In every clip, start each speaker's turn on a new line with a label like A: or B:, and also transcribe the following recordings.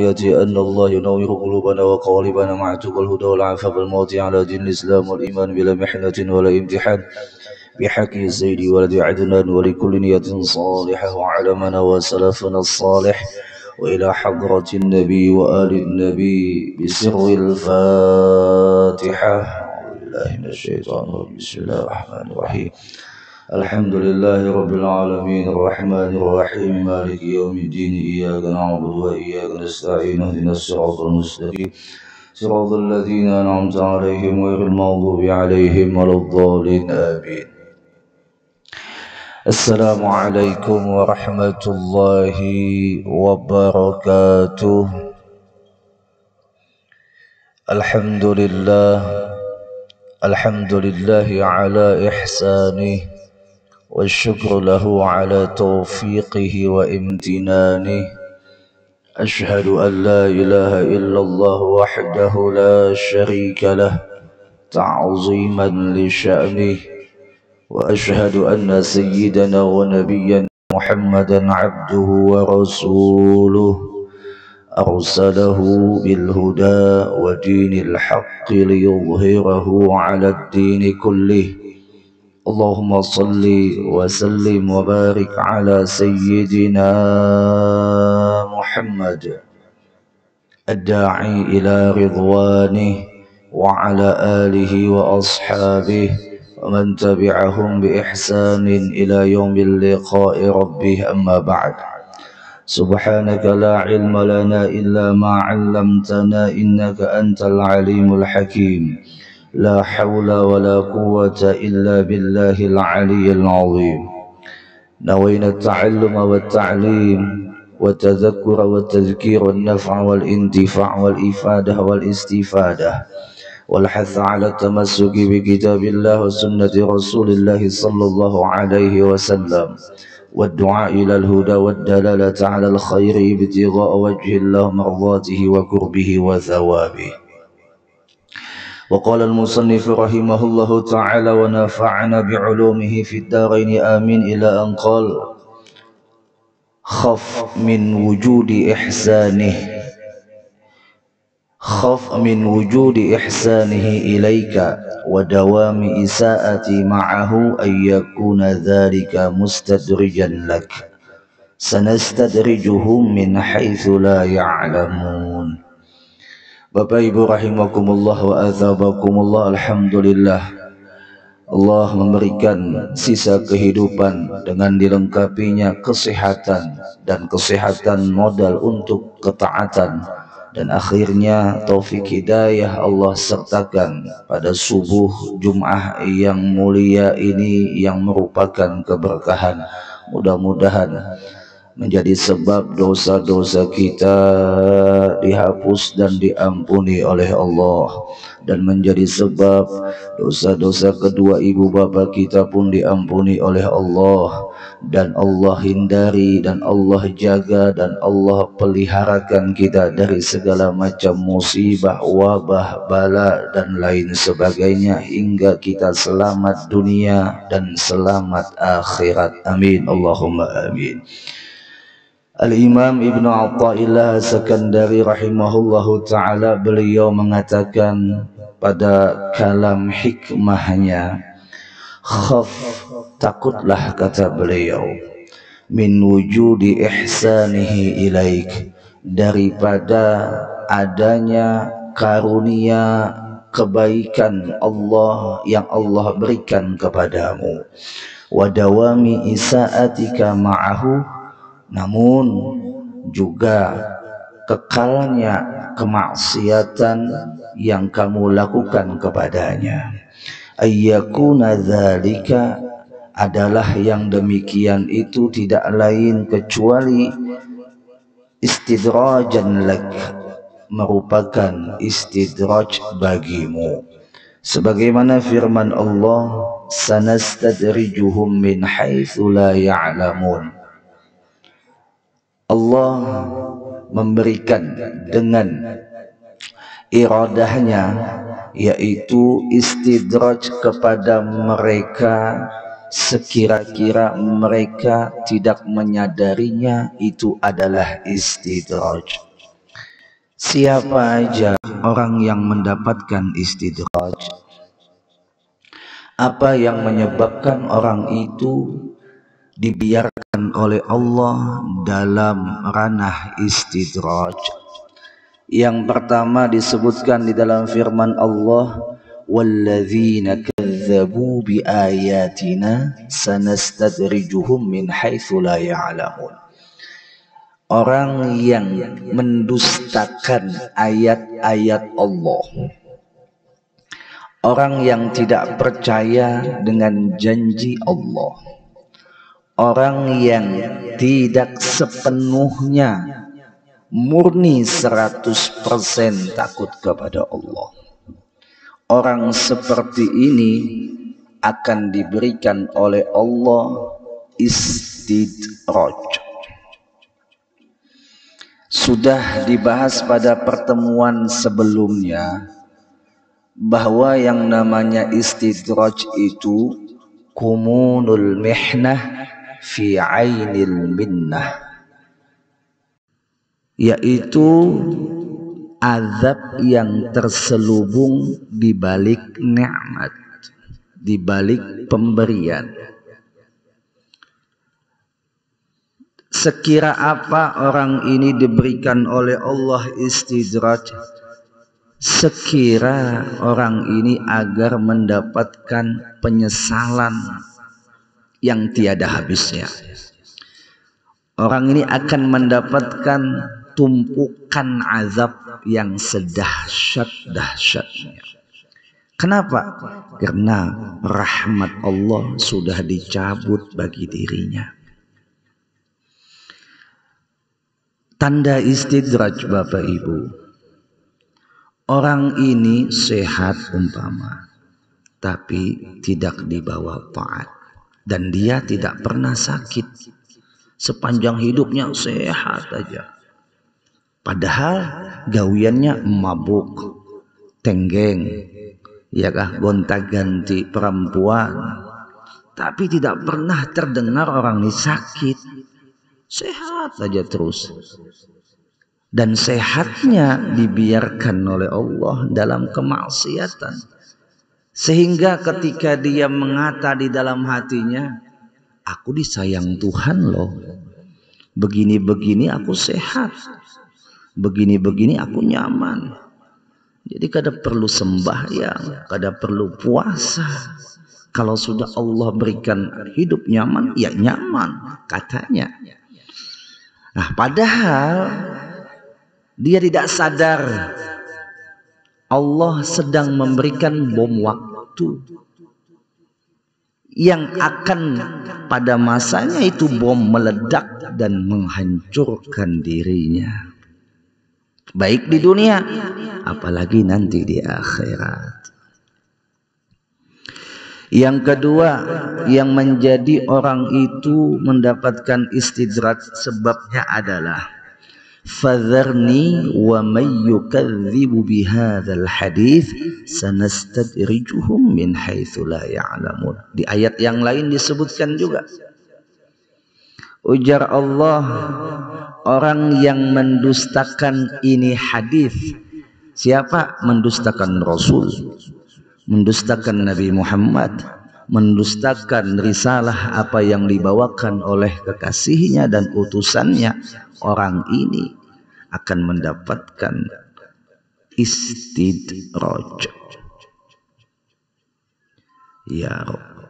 A: رؤية أن الله ينور قلوبنا وقوالبنا مع تقى الهدى والعفاف والموت على دين الإسلام والإيمان بلا محنة ولا امتحان بحق الزيد ولد عدنان ولكل نية صالحة وعلمنا وسلفنا الصالح وإلى حضرة النبي وآل النبي بسر الفاتحة. بالله من الشيطان الرجيم. بسم الله الرحمن الرحيم. الحمد لله رب العالمين الرحمن الرحيم مالك يوم الدين إياك نعبد وإياك نستعين اهدنا الصراط المستقيم صراط الذين أنعمت عليهم غير المغضوب عليهم ولا الضالين آمين. السلام عليكم ورحمة الله وبركاته. الحمد لله على إحسانه والشكر له على توفيقه وامتنانه. أشهد أن لا إله إلا الله وحده لا شريك له تعظيما لشأنه، وأشهد أن سيدنا ونبينا محمدا عبده ورسوله أرسله بالهدى ودين الحق ليظهره على الدين كله. اللهم صل وسلم وبارك على سيدنا محمد الداعي إلى رضوانه وعلى آله وأصحابه ومن تبعهم بإحسان إلى يوم اللقاء ربه. أما بعد، سبحانك لا علم لنا إلا ما علمتنا إنك أنت العليم الحكيم. لا حول ولا قوة إلا بالله العلي العظيم. نوينا التعلم والتعليم والتذكر والتذكير والنفع والانتفاع والإفادة والاستفادة والحث على التمسك بكتاب الله وسنة رسول الله صلى الله عليه وسلم والدعاء إلى الهدى والدلالة على الخير ابتغاء وجه الله مرضاته وقربه وثوابه. وقال المصنف رحمه الله تعالى ونفعنا بعلومه في الدارين آمين إلى أن قال خف من وجود إحسانه إليك ودوام إساءة معه أن يكون ذلك مستدرجا لك سنستدرجهم من حيث لا يعلمون. Bapak Ibu rahimakumullah wa athabakumullah. Alhamdulillah, Allah memberikan sisa kehidupan dengan dilengkapinya kesehatan, dan kesehatan modal untuk ketaatan, dan akhirnya taufik hidayah Allah sertakan pada subuh Jum'ah yang mulia ini yang merupakan keberkahan. Mudah-mudahan menjadi sebab dosa-dosa kita dihapus dan diampuni oleh Allah, dan menjadi sebab dosa-dosa kedua ibu bapa kita pun diampuni oleh Allah, dan Allah hindari dan Allah jaga dan Allah peliharakan kita dari segala macam musibah, wabah, bala dan lain sebagainya hingga kita selamat dunia dan selamat akhirat. Amin Allahumma amin. Al-Imam Ibnu Athaillah As-Sakandari rahimahullahu ta'ala, beliau mengatakan pada kalam hikmahnya, khaf, takutlah, kata beliau, min wujudi ihsanihi ilaik, daripada adanya karunia kebaikan Allah yang Allah berikan kepadamu, wa dawami isaatika ma'ahu, namun juga kekalnya kemaksiatan yang kamu lakukan kepadanya. Ayyakuna dzalika, adalah yang demikian itu tidak lain kecuali istidrajan lak, merupakan istidraj bagimu. Sebagaimana firman Allah, sanastadrijuhum min haitsu la ya'lamun. Allah memberikan dengan iradahnya, yaitu istidraj kepada mereka sekira-kira mereka tidak menyadarinya, itu adalah istidraj. Siapa aja orang yang mendapatkan istidraj, apa yang menyebabkan orang itu dibiarkan oleh Allah dalam ranah istidraj? Yang pertama disebutkan di dalam firman Allah, walladzina kadzdzabu biayatina sanastadrijuhum min haitsu la ya'lamun. Orang yang mendustakan ayat-ayat Allah, orang yang tidak percaya dengan janji Allah, orang yang tidak sepenuhnya murni 100% takut kepada Allah, orang seperti ini akan diberikan oleh Allah istidraj. Sudah dibahas pada pertemuan sebelumnya bahwa yang namanya istidraj itu kumunul mihnah fi ainil minnah, yaitu azab yang terselubung di balik nikmat, di balik pemberian. Sekira apa orang ini diberikan oleh Allah istidraj, sekira orang ini agar mendapatkan penyesalan yang tiada habisnya. Orang ini akan mendapatkan tumpukan azab yang sedahsyat-dahsyatnya. Kenapa? Karena rahmat Allah sudah dicabut bagi dirinya. Tanda istidraj Bapak Ibu, orang ini sehat umpama, tapi tidak dibawa taat, dan dia tidak pernah sakit, sepanjang hidupnya sehat aja. Padahal gawiannya mabuk, tenggeng, ya kah, gonta-ganti perempuan, tapi tidak pernah terdengar orang ini sakit, sehat saja terus. Dan sehatnya dibiarkan oleh Allah dalam kemaksiatan, sehingga ketika dia mengata di dalam hatinya, aku disayang Tuhan loh, begini-begini aku sehat, begini-begini aku nyaman, jadi kada perlu sembahyang, kada perlu puasa. Kalau sudah Allah berikan hidup nyaman, ya nyaman katanya. Nah, padahal dia tidak sadar Allah sedang memberikan bom waktu yang akan pada masanya itu bom meledak dan menghancurkan dirinya, baik di dunia apalagi nanti di akhirat. Yang kedua, yang menjadi orang itu mendapatkan istidraj sebabnya adalah fadharni wa may yukadzibu bihadzal hadits sanastadrijuhum min haitsu la ya'lamun. Di ayat yang lain disebutkan juga, ujar Allah, orang yang mendustakan ini hadis. Siapa? Mendustakan Rasul, mendustakan Nabi Muhammad, mendustakan risalah apa yang dibawakan oleh kekasihnya dan utusannya. Orang ini akan mendapatkan istidraj. Ya Rabb,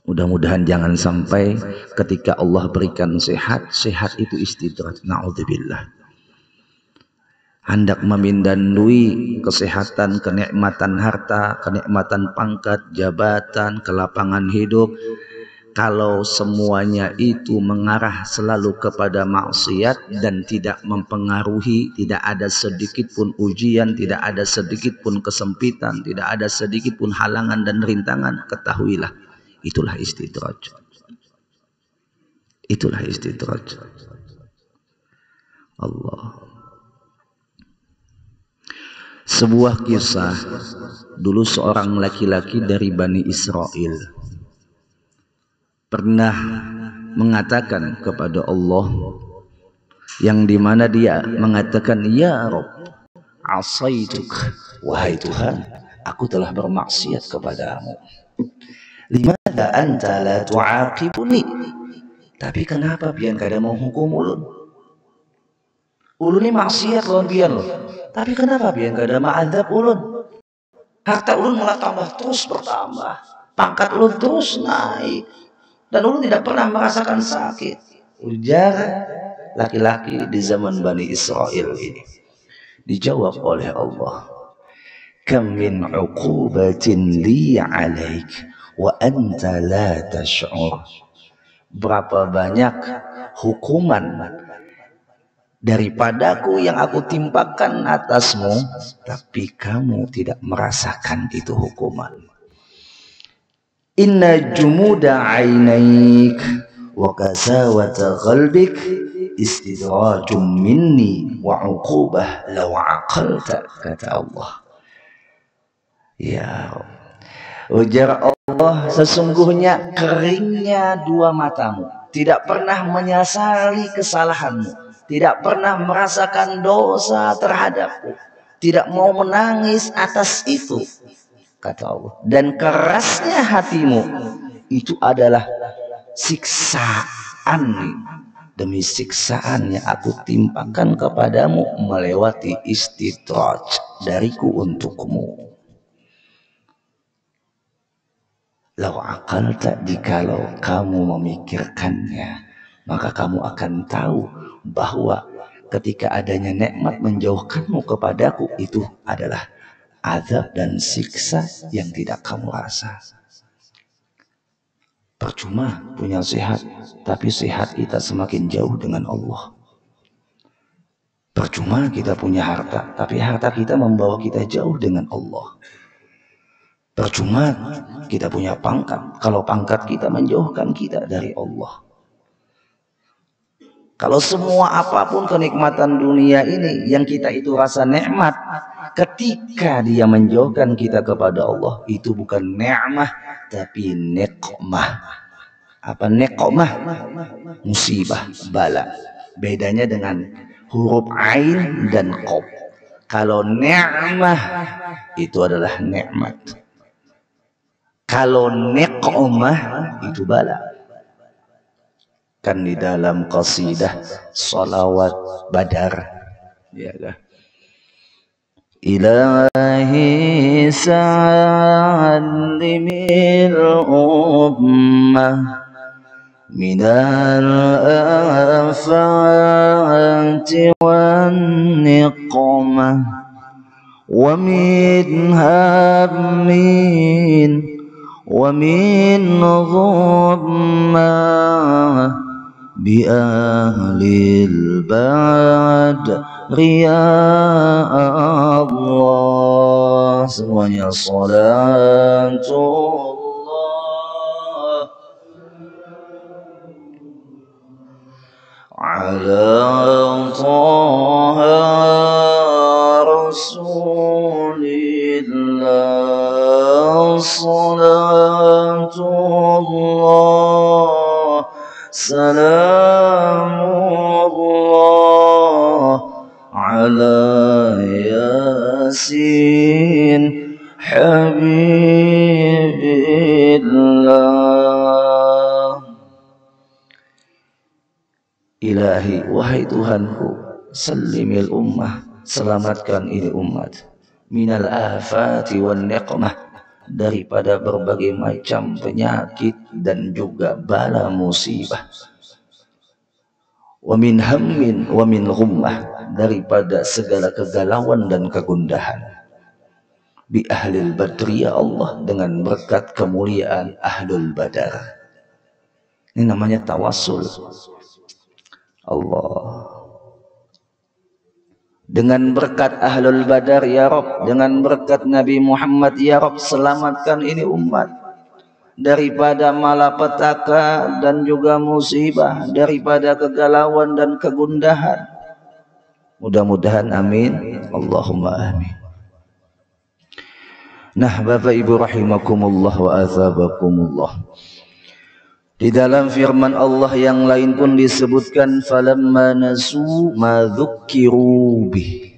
A: mudah-mudahan jangan sampai ketika Allah berikan sehat, sehat itu istidraj. Na'udzubillah. Hendak memindandui kesehatan, kenikmatan harta, kenikmatan pangkat, jabatan, kelapangan hidup, kalau semuanya itu mengarah selalu kepada maksiat dan tidak mempengaruhi, tidak ada sedikit pun ujian, tidak ada sedikit pun kesempitan, tidak ada sedikit pun halangan dan rintangan, ketahuilah itulah istidraj. Itulah istidraj. Allah. Sebuah kisah, dulu seorang laki-laki dari Bani Israel pernah mengatakan kepada Allah, yang dimana dia mengatakan, ya Rabb, asaituk, wahai Tuhan, aku telah bermaksiat kepadamu. Limadha anta la tu'aqibuni, tapi kenapa pian kada mau hukum ulun? Ulun ini maksiat lawan pian loh, tapi kenapa pian kada ma'adzab ulun? Harta ulun malah tambah terus bertambah, pangkat ulun terus naik, dan ulun tidak pernah merasakan sakit. Ujar laki-laki di zaman Bani Israel ini. Dijawab oleh Allah, kam min uqubatin li 'alaik wa anta la tash'ur. Berapa banyak hukuman daripadaku yang aku timpakan atasmu, tapi kamu tidak merasakan itu hukuman. Inna jumuda 'ainaik wa kasawata qalbik istidrajum minni wa 'uqubah law 'aqalta, kata Allah. Ya, ujar Allah, sesungguhnya keringnya dua matamu, tidak pernah menyesali kesalahanmu, tidak pernah merasakan dosa terhadapku, tidak mau menangis atas itu, kata Allah. Dan kerasnya hatimu itu adalah siksaan demi siksaan yang aku timpakan kepadamu melewati istidraj dariku untukmu. Lau aqalta, jikalau kamu memikirkannya, maka kamu akan tahu bahwa ketika adanya nikmat menjauhkanmu kepadaku, itu adalah azab dan siksa yang tidak kamu rasa. Percuma punya sehat, tapi sehat kita semakin jauh dengan Allah. Percuma kita punya harta, tapi harta kita membawa kita jauh dengan Allah. Percuma kita punya pangkat, kalau pangkat kita menjauhkan kita dari Allah. Kalau semua apapun kenikmatan dunia ini yang kita itu rasa nikmat, ketika dia menjauhkan kita kepada Allah, itu bukan nikmah tapi niqmah. Apa niqmah? Musibah, bala. Bedanya dengan huruf ain dan qaf. Kalau ni'mah itu adalah nikmat. Kalau niqmah itu bala. Kan di dalam qasidah salawat Badar, ya kan? Ilahi sa'alimil ummah minal afati wan niqmah wa min hammin wa min ghummah bi ahlil badri ya Allah. Semuanya salatullah ala taha rasulillah, salatullah salamullah ala yasin habibillah. Ilahi, wahai Tuhanku, salimil ummah, selamatkan ini umat, minal afati wan niqmah, daripada berbagai macam penyakit dan juga bala musibah, wa min hammin wa min ghummah, daripada segala kegalauan dan kegundahan, bi ahlil badri ya Allah, dengan berkat kemuliaan ahlul badar. Ini namanya tawassul. Allah, dengan berkat ahlul badar ya Rabb, dengan berkat Nabi Muhammad ya Rabb, selamatkan ini umat daripada malapetaka dan juga musibah, daripada kegalauan dan kegundahan. Mudah-mudahan amin, Allahumma amin. Nah, Bapak Ibu rahimakumullah wa azabakumullah, Di dalam firman Allah yang lain pun disebutkan falamma nasu ma dzukkiru bih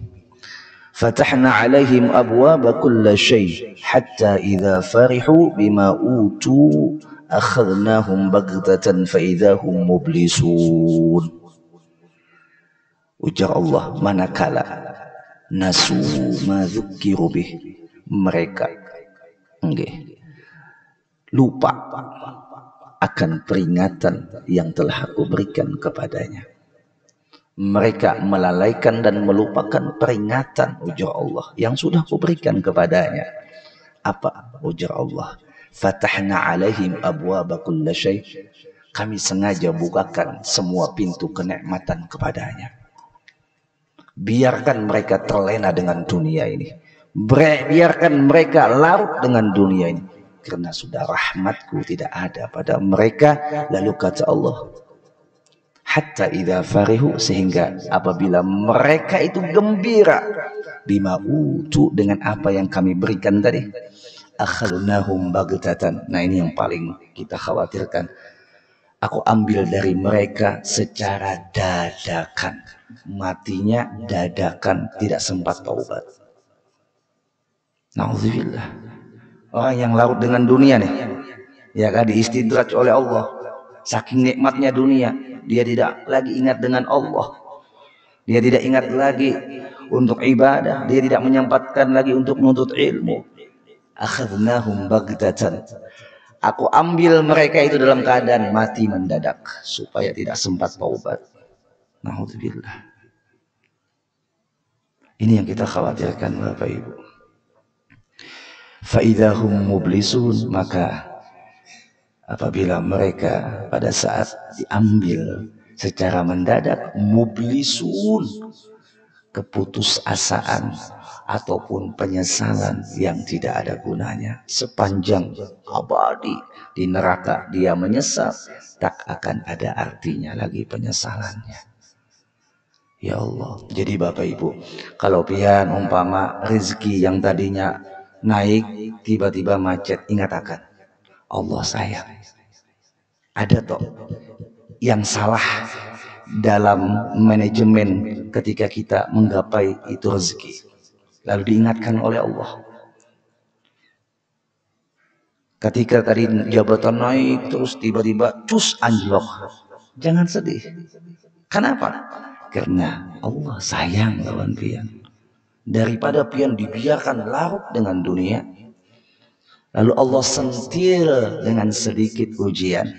A: fatahna 'alaihim abwaaba kulli syai' hatta idza farihu bima utu akhadnahum baghtatan fa idza hum mublisun. Ujar Allah, manakala nasu ma dzukkiru bih, mereka lupa akan peringatan yang telah aku berikan kepadanya. Mereka melalaikan dan melupakan peringatan, ujar Allah, yang sudah aku berikan kepadanya. Apa ujar Allah? Fatahna alaihim abwaaba kulli syai'. Kami sengaja bukakan semua pintu kenikmatan kepadanya. Biarkan mereka terlena dengan dunia ini. Biarkan mereka larut dengan dunia ini. Karena sudah rahmatku tidak ada pada mereka. Lalu kata Allah, hatta idza farihu, sehingga apabila mereka itu gembira bima utu, dengan apa yang kami berikan tadi, akhadnahum baghtatan. Nah, ini yang paling kita khawatirkan. Aku ambil dari mereka secara dadakan. Matinya dadakan, tidak sempat taubat. Nauzubillah. Orang yang larut dengan dunia nih, ya kan, diistidraj oleh Allah. Saking nikmatnya dunia, dia tidak lagi ingat dengan Allah. Dia tidak ingat lagi untuk ibadah. Dia tidak menyempatkan lagi untuk menuntut ilmu. Akhadnahum baghtatan. Aku ambil mereka itu dalam keadaan mati mendadak, supaya tidak sempat taubat. Nauzubillah. Ini yang kita khawatirkan, Bapak Ibu. Faidahum mublisun, maka apabila mereka pada saat diambil secara mendadak, mublisun, keputusasaan ataupun penyesalan yang tidak ada gunanya. Sepanjang abadi di neraka dia menyesal, tak akan ada artinya lagi penyesalannya. Ya Allah. Jadi Bapak Ibu, kalau pian umpama rezeki yang tadinya naik tiba-tiba macet, ingat akan Allah sayang. Ada toh yang salah dalam manajemen ketika kita menggapai itu rezeki, lalu diingatkan oleh Allah. Ketika tadi jabatan naik terus tiba-tiba cus anjlok, jangan sedih. Kenapa? Karena Allah sayang lawan pian. Daripada pian dibiarkan larut dengan dunia, lalu Allah sentil dengan sedikit ujian.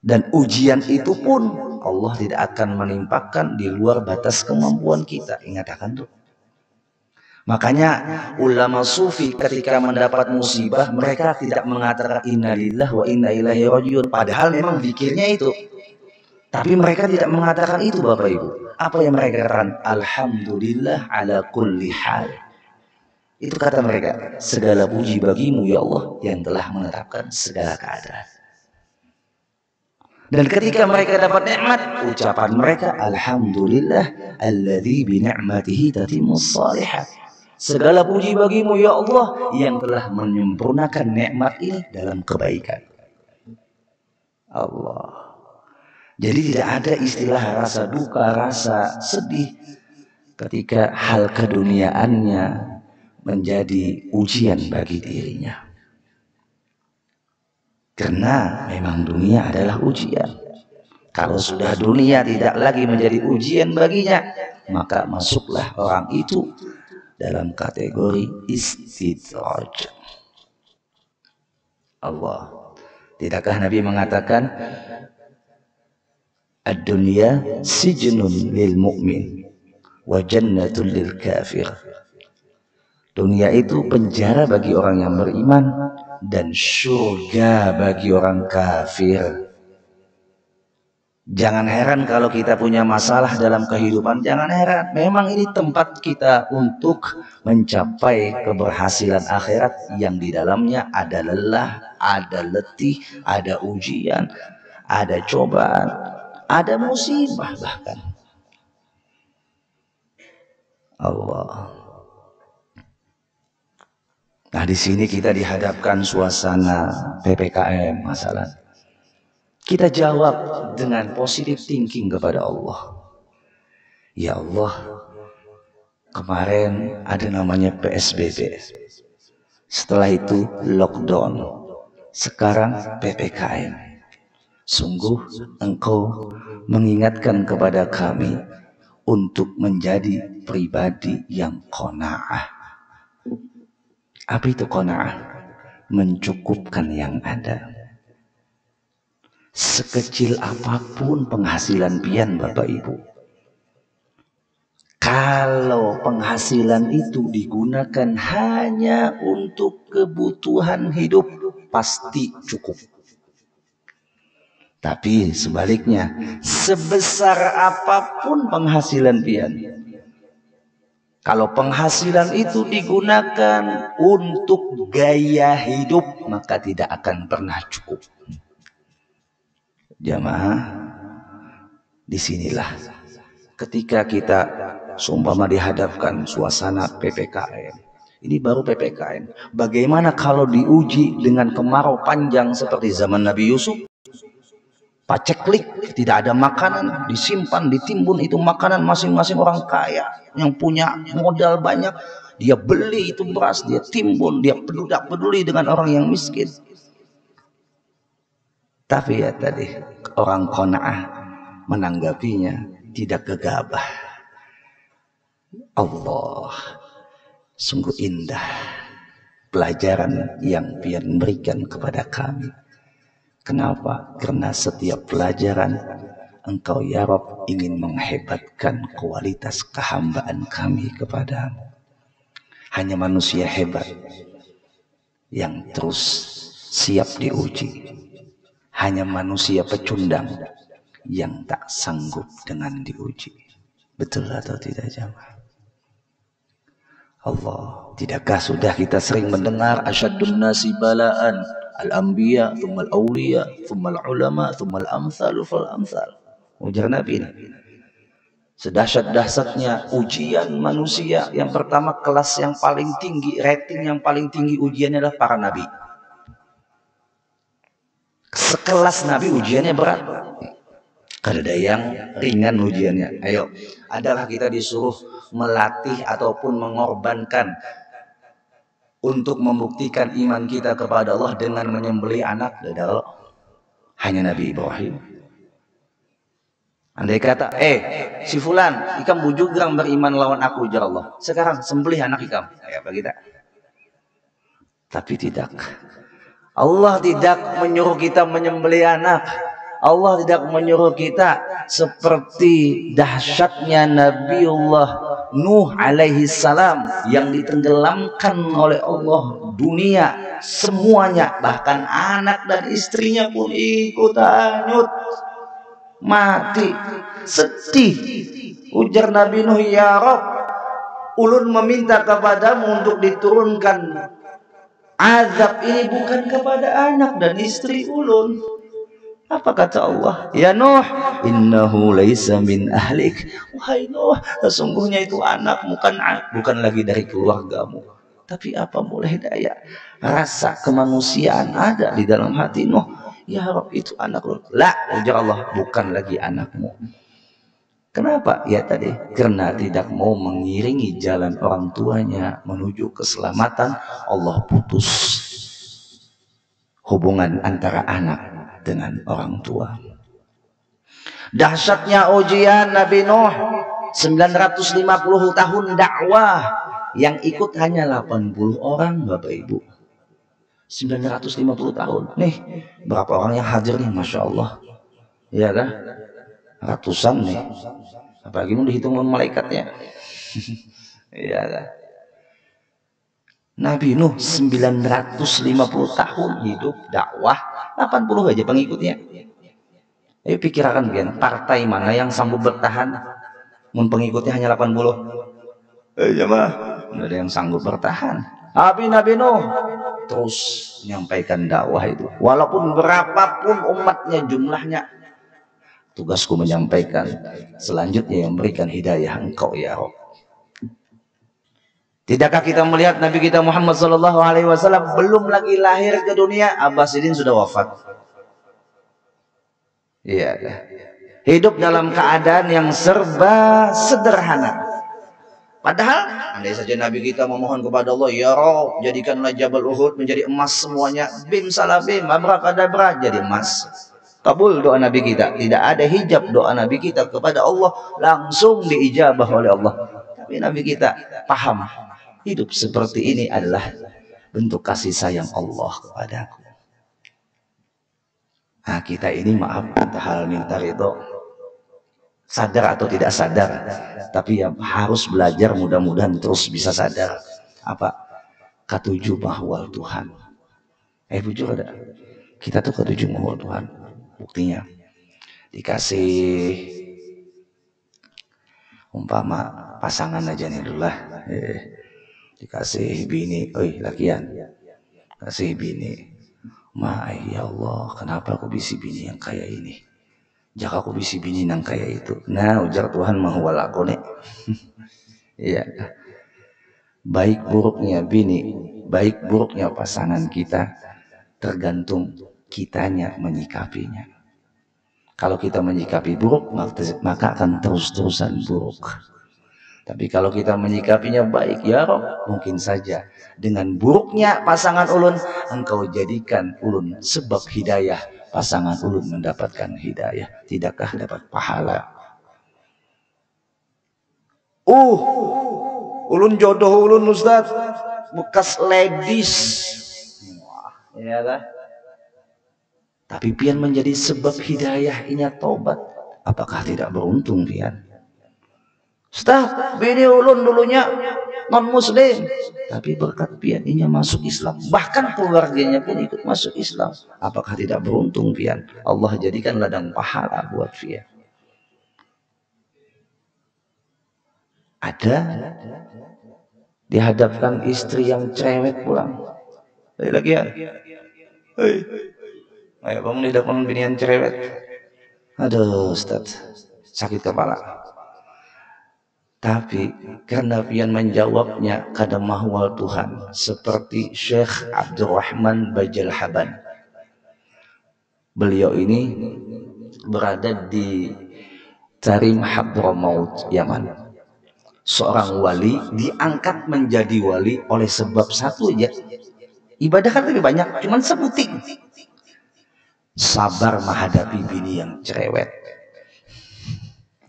A: Dan ujian itu pun Allah tidak akan menimpakan di luar batas kemampuan kita. Ingat akan tuh. Makanya ulama sufi ketika mendapat musibah, mereka tidak mengatakan innalillahi wa inna ilaihi rajiun. Padahal memang pikirnya itu. Tapi mereka tidak mengatakan itu, Bapak Ibu. Apa yang mereka katakan? Alhamdulillah ala kulli hal. Itu kata mereka, segala puji bagimu ya Allah yang telah menetapkan segala keadaan. Dan ketika mereka dapat nikmat, ucapan mereka alhamdulillah alladzi bi ni'matihi tatimmus shalihat. Segala puji bagimu ya Allah yang telah menyempurnakan nikmat ini dalam kebaikan. Allah. Jadi tidak ada istilah rasa duka, rasa sedih ketika hal keduniaannya menjadi ujian bagi dirinya. Karena memang dunia adalah ujian. Kalau sudah dunia tidak lagi menjadi ujian baginya, maka masuklah orang itu dalam kategori istidraj. Allah. Tidakkah Nabi mengatakan ad-dunya sijnun lil mu'min wa jannatul lil kafir. Dunia itu penjara bagi orang yang beriman dan surga bagi orang kafir. Jangan heran kalau kita punya masalah dalam kehidupan, jangan heran. Memang ini tempat kita untuk mencapai keberhasilan akhirat yang di dalamnya ada lelah, ada letih, ada ujian, ada cobaan, ada musibah bahkan. Allah. Nah, di sini kita dihadapkan suasana PPKM masalah. Kita jawab dengan positive thinking kepada Allah. Ya Allah, kemarin ada namanya PSBB. Setelah itu lockdown. Sekarang PPKM. Sungguh Engkau mengingatkan kepada kami untuk menjadi pribadi yang qanaah. Apa itu qanaah? Mencukupkan yang ada. Sekecil apapun penghasilan pian Bapak Ibu, kalau penghasilan itu digunakan hanya untuk kebutuhan hidup, pasti cukup. Tapi sebaliknya, sebesar apapun penghasilan pian, kalau penghasilan itu digunakan untuk gaya hidup, maka tidak akan pernah cukup. Jamaah, disinilah ketika kita seumpama dihadapkan suasana PPKM. Ini baru PPKM. Bagaimana kalau diuji dengan kemarau panjang seperti zaman Nabi Yusuf? Paceklik, tidak ada makanan, disimpan, ditimbun itu makanan masing-masing orang kaya yang punya modal banyak. Dia beli itu beras, dia timbun, dia tidak peduli dengan orang yang miskin. Tapi ya tadi orang qanaah menanggapinya tidak gegabah. Allah, sungguh indah pelajaran yang pian berikan kepada kami. Kenapa? Karena setiap pelajaran Engkau ya Rabb ingin menghebatkan kualitas kehambaan kami kepadamu. Hanya manusia hebat yang terus siap diuji. Hanya manusia pecundang yang tak sanggup dengan diuji. Betul atau tidak jamaah? Allah, tidakkah sudah kita sering mendengar asyaddun nasi balaan al-anbiya, thumma al-awliya, thumma al-ulama, thumma al-amthal fal amthal. Ujar Nabi ini. Sedahsyat-dahsyatnya ujian manusia, yang pertama kelas yang paling tinggi, rating yang paling tinggi ujiannya adalah para nabi. Sekelas nabi ujiannya berat. Ada yang ringan ujiannya. Ayo, adalah kita disuruh melatih ataupun mengorbankan untuk membuktikan iman kita kepada Allah dengan menyembelih anak. Hanya Nabi Ibrahim. Andai kata, si fulan, ikam bujugang beriman lawan aku, ujar Allah. Sekarang sembelih anak ikam. Apa kita? Tapi tidak. Allah tidak menyuruh kita menyembelih anak. Allah tidak menyuruh kita seperti dahsyatnya Nabiullah Nuh alaihi salam yang ditenggelamkan oleh Allah dunia semuanya, bahkan anak dan istrinya pun ikut hanyut mati. Sedih. Ujar Nabi Nuh, ya Rabb, ulun meminta kepadamu untuk diturunkan azab ini bukan kepada anak dan istri ulun. Apa kata Allah? Ya Nuh, innahu laisa min ahlik. Wahai Nuh, sesungguhnya itu anak bukan lagi dari keluargamu. Tapi apa boleh daya, rasa kemanusiaan ada di dalam hati Nuh. Ya Rabb, itu anak lu. La, ujar Allah, bukan lagi anakmu. Kenapa? Ya tadi, karena tidak mau mengiringi jalan orang tuanya menuju keselamatan, Allah putus hubungan antara anak dengan orang tua. Dahsyatnya ujian Nabi Nuh, 950 tahun dakwah, yang ikut hanya 80 orang Bapak Ibu. 950 tahun. Nih, berapa orang yang hadir nih, Masya Allah. Ya kan? Ratusan nih. Apalagi mau dihitung malaikatnya. Ya kan? Nabi Nuh 950 tahun hidup dakwah, 80 aja pengikutnya. Ayo pikirkan kan, partai mana yang sanggup bertahan mun pengikutnya hanya 80? Jemaah, enggak ada yang sanggup bertahan. Nabi Nuh terus menyampaikan dakwah itu. Walaupun berapapun umatnya jumlahnya, tugasku menyampaikan. Selanjutnya yang memberikan hidayah Engkau ya Rabb. Tidakkah kita melihat Nabi kita Muhammad SAW belum lagi lahir ke dunia, Abbas Sidin sudah wafat. Iya. Hidup dalam keadaan yang serba sederhana. Padahal andai saja Nabi kita memohon kepada Allah, ya Rabb, jadikanlah Jabal Uhud menjadi emas semuanya. Bim salah bim, abrakadabra jadi emas. Kabul doa Nabi kita. Tidak ada hijab doa Nabi kita kepada Allah, langsung diijabah oleh Allah. Tapi Nabi kita paham, hidup seperti ini adalah bentuk kasih sayang Allah kepadaku. Nah, kita ini maaf hal minta itu sadar atau tidak sadar, tapi ya harus belajar, mudah-mudahan terus bisa sadar apa ketujuh mahwal Tuhan. Jujur ada, kita tuh ketujuh mahwal Tuhan. Buktinya dikasih umpama pasangan aja nih dulu lah, dikasih bini, lakian, kasih bini, ya Allah, kenapa aku bisa bini yang kayak ini? Jaka aku bisa bini nang kayak itu. Nah, ujar Tuhan mahwal aku nih. Iya. Baik buruknya bini, baik buruknya pasangan kita tergantung kitanya menyikapinya. Kalau kita menyikapi buruk, maka akan terus-terusan buruk. Tapi kalau kita menyikapinya baik, ya Rob, mungkin saja dengan buruknya pasangan ulun, engkau jadikan ulun sebab hidayah. Pasangan ulun mendapatkan hidayah. Tidakkah dapat pahala? Ulun jodoh ulun Ustaz bekas ladies. Ya kan? Tapi pian menjadi sebab hidayah inya tobat. Apakah tidak beruntung pian? Ustaz, bini ulun dulunya non muslim, tapi berkat pian inya masuk Islam, bahkan keluarganya pun ikut masuk Islam. Apakah tidak beruntung pian? Allah jadikan ladang pahala buat pian. Ada dihadapkan istri yang cerewet pulang. Lagi ya. Ayo bangun di depan bini yang cerewet. Aduh Ustaz, sakit kepala. Tapi karena pian menjawabnya kada mahwal Tuhan, seperti Syekh Abdurrahman Bajal Haban. Beliau ini berada di Tarim Hadramaut, Yaman. Seorang wali diangkat menjadi wali oleh sebab satu aja. Ibadah kan lebih banyak, cuman sebuting. Sabar menghadapi bini yang cerewet.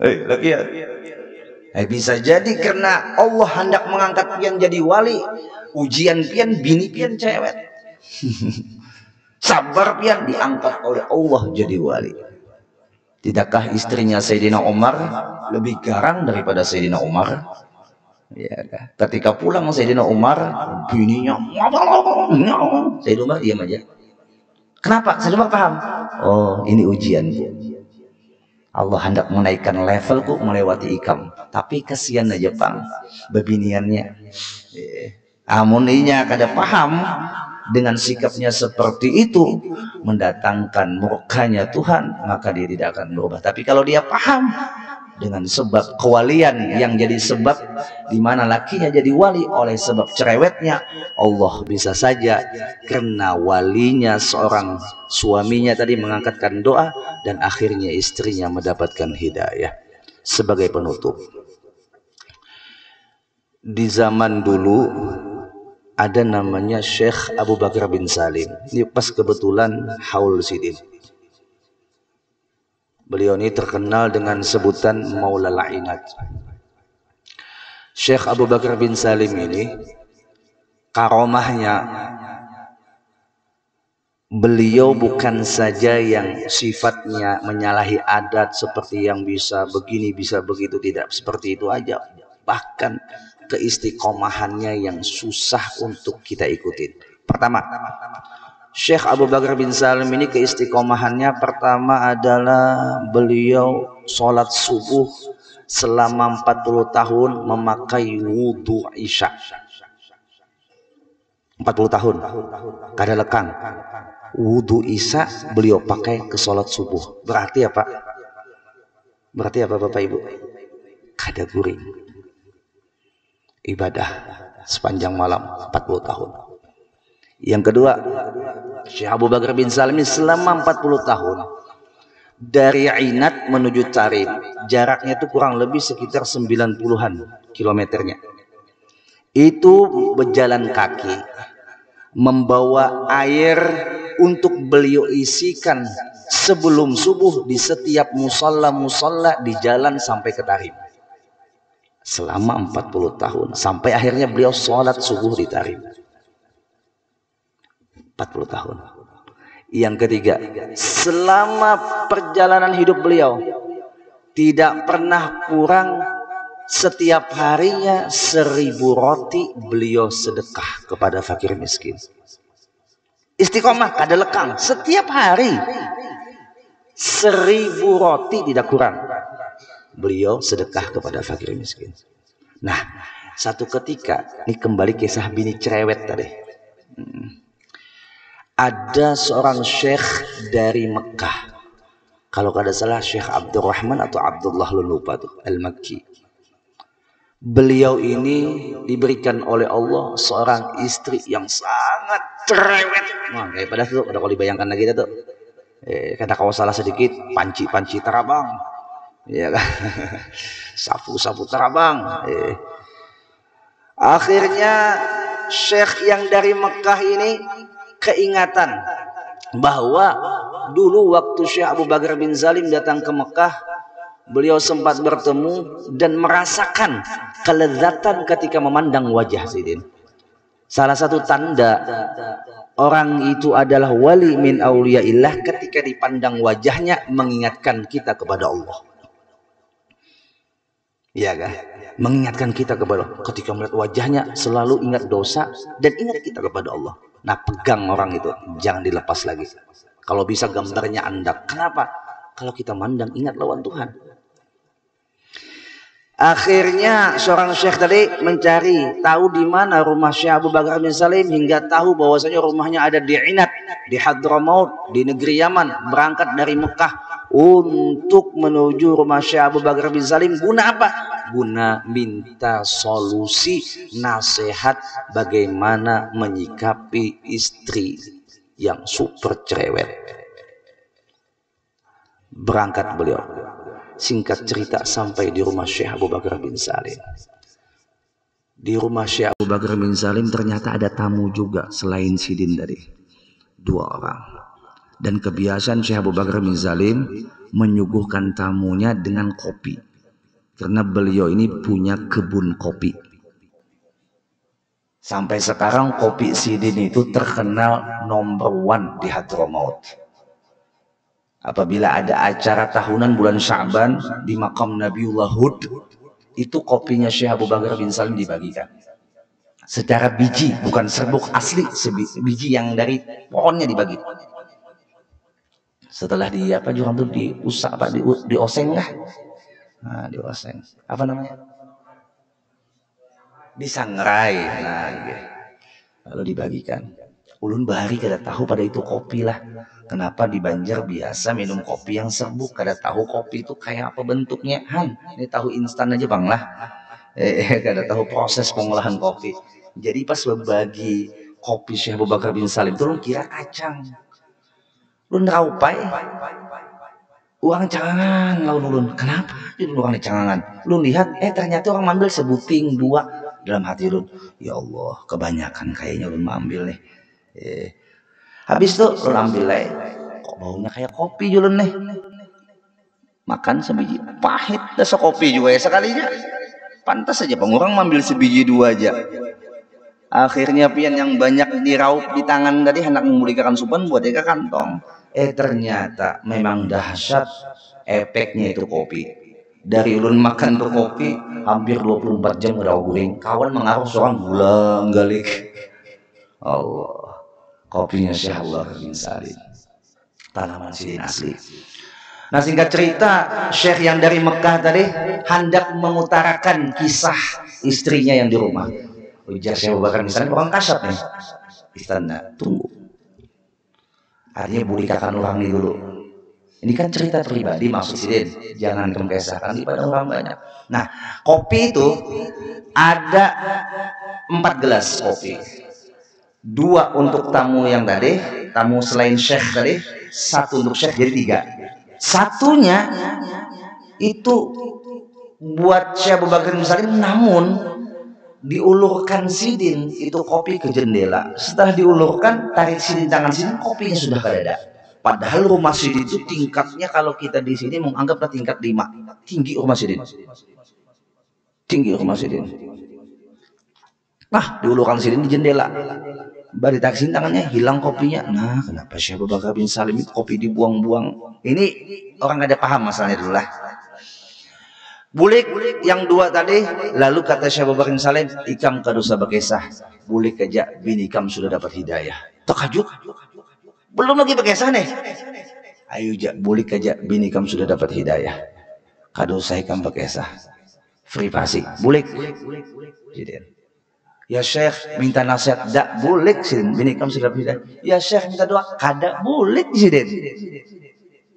A: Lagi ya. Bisa jadi karena Allah hendak mengangkat pian jadi wali, ujian pian bini pian cerewet. Sabar pian diangkat oleh Allah jadi wali. Tidakkah istrinya Sayyidina Umar lebih garang daripada Sayyidina Umar? Ya, ketika pulang Sayyidina Umar, bininya Sayyidina Umar diam aja. Kenapa? Sayyidina Umar paham. Oh, ini ujian. Allah hendak menaikkan levelku melewati ikam. Tapi kasihan aja Bang bebiniannya. Amuninya kada paham dengan sikapnya seperti itu mendatangkan murkanya Tuhan, maka dia tidak akan berubah. Tapi kalau dia paham dengan sebab kewalian yang jadi sebab di mana lakinya jadi wali oleh sebab cerewetnya, Allah bisa saja karena walinya seorang suaminya tadi mengangkatkan doa dan akhirnya istrinya mendapatkan hidayah. Sebagai penutup, di zaman dulu ada namanya Syekh Abu Bakar bin Salim. Ini pas kebetulan haul sidin. Beliau ini terkenal dengan sebutan Maula La'inat. Syekh Abu Bakar bin Salim ini karomahnya, beliau bukan saja yang sifatnya menyalahi adat seperti yang bisa begini bisa begitu, tidak seperti itu aja, bahkan keistiqomahannya yang susah untuk kita ikutin. Pertama, Syekh Abu Bakar bin Salim ini keistiqomahannya pertama adalah beliau sholat subuh selama 40 tahun memakai wudhu isya. 40 tahun kada lekang wudhu isya beliau pakai ke sholat subuh. Berarti apa? Berarti apa Bapak Ibu? Kada guring. Ibadah sepanjang malam 40 tahun. Yang kedua, Syekh Abu Bakar bin Salim ini selama 40 tahun dari Ainat menuju Tarim, jaraknya itu kurang lebih sekitar 90-an kilometernya. Itu berjalan kaki, membawa air untuk beliau isikan sebelum subuh di setiap musalla di jalan sampai ke Tarim. Selama 40 tahun, sampai akhirnya beliau sholat subuh di Tarim. 40 tahun. Yang ketiga, selama perjalanan hidup beliau tidak pernah kurang, setiap harinya 1000 roti beliau sedekah kepada fakir miskin. Istiqomah kada lekang, setiap hari 1000 roti tidak kurang beliau sedekah kepada fakir miskin. Nah, satu ketika, ini kembali kisah bini cerewet tadi. Ada seorang syekh dari Mekah, kalau kada salah Syekh Abdurrahman atau Abdullah, lupa tuh, Al-Makki. Beliau ini diberikan oleh Allah seorang istri yang sangat cerewet. Wah, kayak pada tuh, kalau dibayangkan lagi tuh, kata kalau salah sedikit, panci terabang, ya kan? Sapu terabang. Akhirnya syekh yang dari Mekah ini keingatan bahwa dulu waktu Syekh Abu Bakar bin Salim datang ke Mekah, beliau sempat bertemu dan merasakan kelezatan ketika memandang wajah Sayyidin. Salah satu tanda orang itu adalah wali min auliyaillah ketika dipandang wajahnya mengingatkan kita kepada Allah. Iya kan? Mengingatkan kita kepada Allah. Ketika melihat wajahnya selalu ingat dosa dan ingat kita kepada Allah. Nah, pegang orang itu, jangan dilepas lagi. Kalau bisa gambarnya Anda. Kenapa? Kalau kita mandang, ingat lawan Tuhan. Akhirnya seorang syekh tadi mencari tahu di mana rumah Syekh Abu Bakar bin Salim, hingga tahu bahwasanya rumahnya ada di Ainat, di Hadramaut, di negeri Yaman. Berangkat dari Mekah untuk menuju rumah Syekh Abu Bakar bin Salim. Guna apa? Guna minta solusi, nasihat bagaimana menyikapi istri yang super cerewet. Berangkat beliau. Singkat cerita sampai di rumah Syekh Abu Bakar bin Salim. Di rumah Syekh Abu Bakar bin Salim ternyata ada tamu juga selain Sidin tadi. 2 orang. Dan kebiasaan Syekh Abu Bakar bin Salim menyuguhkan tamunya dengan kopi. Karena beliau ini punya kebun kopi. Sampai sekarang kopi Sidin itu terkenal nomor 1 di Hadramaut. Apabila ada acara tahunan bulan Sya'ban di makam Nabiullah Hud, itu kopinya Syekh Abu Bakar bin Salim dibagikan. Secara biji, bukan serbuk asli, biji yang dari pohonnya dibagi. Setelah di apa juga tuh diusap apa dioseng lah. Nah, dioseng. Apa namanya? Disangrai. Nah, gitu. Lalu dibagikan. Ulun bahari kada tahu pada itu kopi lah. Kenapa di Banjar biasa minum kopi yang serbuk, kada tahu kopi itu kayak apa bentuknya. Ini tahu instan aja bang lah. Kada tahu proses pengolahan kopi. Jadi pas berbagi kopi Syekh Abu Bakar bin Salim itu lu kira kacang. Lu raupai uang cangangan lawan ulun. Kenapa itu uang cangangan? Lu lihat ternyata orang ambil sebuting 2. Dalam hati ulun, ya Allah, kebanyakan kayaknya ulun ambil nih. Habis itu ulun ambil lagi. Kok baunya kayak kopi ulun nih. Makan sebiji pahit dasa kopi juga ya sekalinya. Pantas saja pengurang ambil sebiji 2 aja. Akhirnya pian yang banyak diraup di tangan tadi hendak memulihkan supan buat dia ke kantong. Ternyata memang dahsyat efeknya itu kopi. Dari ulun makan tuh kopi hampir 24 jam udah guring. Kawan mengaruh seorang bulan galik. Allah, kopinya Syekh Abu Bakar bin Salim, tanaman Sidin asli. Nah, singkat cerita, Syekh yang dari Mekah tadi hendak mengutarakan kisah istrinya yang di rumah. Ujar Syekh Abu Bakar bin Salim, orang kasat nih. Istana, tunggu. Artinya bulikakan orang ini dulu. Ini kan cerita pribadi maksud Sidin, jangan kemkesahkan pada orang banyak. Nah, kopi itu ada 4 gelas kopi. 2 untuk tamu yang tadi, tamu selain Syekh tadi, 1 untuk Syekh, jadi 3. Satunya itu buat Syekh Abu Bakar bin Salim, namun diulurkan sidin itu kopi ke jendela. Setelah diulurkan, tarik sidin tangan sidin, kopinya sudah ke dada. Padahal rumah sidin itu tingkatnya, kalau kita di sini menganggaplah tingkat 5, tinggi rumah sidin. Tinggi rumah sidin. Nah, diulurkan sidin di jendela. Baru ditarik sidin tangannya, hilang kopinya. Nah, kenapa Syekh Abu Bakar bin Salim itu kopi dibuang-buang? Ini orang ada paham masalahnya dulu lah. Bulik yang dua tadi, lalu kata Syekh Abu Bakar bin Salim, ikam kadosa bekesah, bulik aja bini ikam sudah dapat hidayah. Terkejut, belum lagi bekesah nih. Ayo jak, bulik aja bini ikam sudah dapat hidayah. Kadosa ikam bekesah, free passing, bulik. Ya Syekh minta nasihat, dak bulik sih, bini ikam sudah dapat hidayah. Ya Syekh minta doa, kada bulik sih.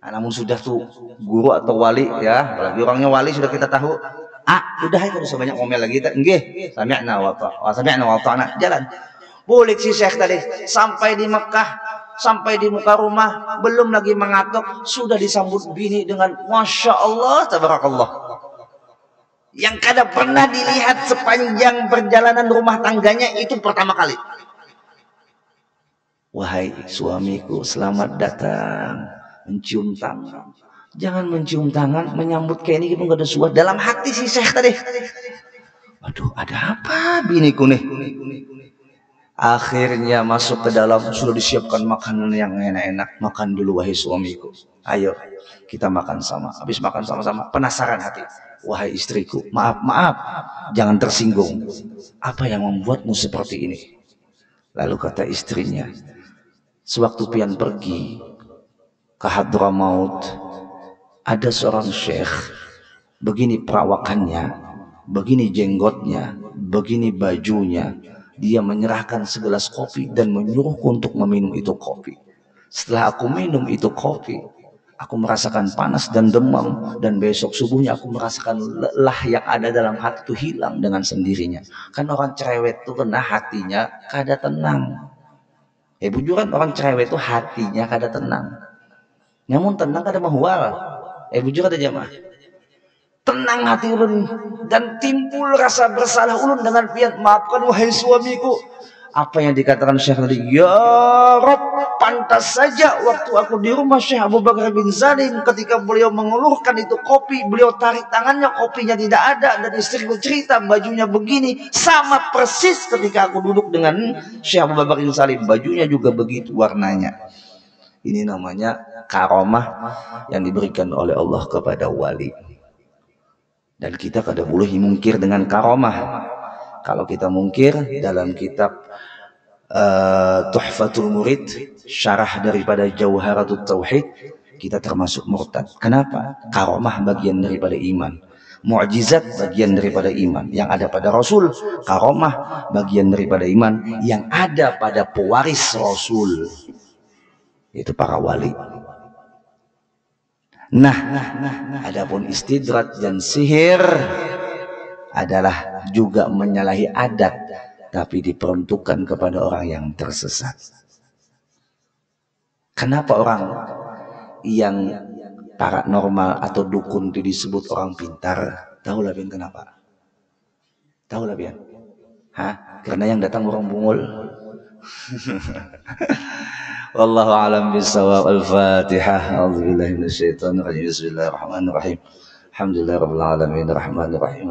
A: Namun sudah tuh guru atau wali ya, apalagi orangnya wali sudah kita tahu. Udah itu usah banyak ngomel lagi. Nggih, sami'na wa ta'na, jalan. Bulik si Syekh tadi sampai di Mekah, sampai di muka rumah, belum lagi mengatok, sudah disambut bini dengan Masya Allah, tabarakallah. Yang kada pernah dilihat sepanjang perjalanan rumah tangganya itu pertama kali. Wahai suamiku, selamat datang. Mencium tangan, jangan mencium tangan, menyambut kayak ini pun gak ada suara. Dalam hati si Syekh tadi, waduh ada apa biniku nih. Akhirnya masuk ke dalam, sudah disiapkan makanan yang enak-enak. Makan dulu wahai suamiku, ayo kita makan sama. Habis makan sama-sama, penasaran hati, wahai istriku, maaf jangan tersinggung, apa yang membuatmu seperti ini? Lalu kata istrinya, sewaktu pian pergi ke Hadramaut, ada seorang syekh, begini perawakannya, begini jenggotnya, begini bajunya. Dia menyerahkan segelas kopi dan menyuruhku untuk meminum itu kopi. Setelah aku minum itu kopi, aku merasakan panas dan demam, dan besok subuhnya aku merasakan lelah yang ada dalam hati itu hilang dengan sendirinya. Kan orang cerewet itu kena hatinya kada tenang. Bujuran orang cerewet itu hatinya kada tenang. Namun tenang kada mahwal. Bujur ada jamaah. Tenang hati ulun dan timbul rasa bersalah ulun dengan pian, maafkan wahai suamiku. Apa yang dikatakan Syekh tadi? Ya Rob, pantas saja waktu aku di rumah Syekh Abu Bakar bin Salim, ketika beliau mengulurkan itu kopi, beliau tarik tangannya, kopinya tidak ada, dan istriku cerita bajunya begini, sama persis ketika aku duduk dengan Syekh Abu Bakar bin Salim, bajunya juga begitu warnanya. Ini namanya karomah yang diberikan oleh Allah kepada wali. Dan kita kada boleh mungkir dengan karomah. Kalau kita mungkir, dalam kitab Tuhfatul Murid, syarah daripada Jauharatul Tauhid, kita termasuk murtad. Kenapa? Karomah bagian daripada iman, mukjizat bagian daripada iman yang ada pada Rasul, karomah bagian daripada iman yang ada pada pewaris Rasul, itu para wali. Nah, adapun istidrat dan sihir adalah juga menyalahi adat, tapi diperuntukkan kepada orang yang tersesat. Kenapa orang yang paranormal atau dukun itu disebut orang pintar? Tahu lah Bian kenapa? Tahu lah Bian? Karena yang datang orang bungul. Wallahu a'lam bishawab. Al-Fatihah. A'udzubillahi minasyaitonir rajim. Bismillahirrahmanirrahim. Alhamdulillahirabbil alamin arrahmanirrahim.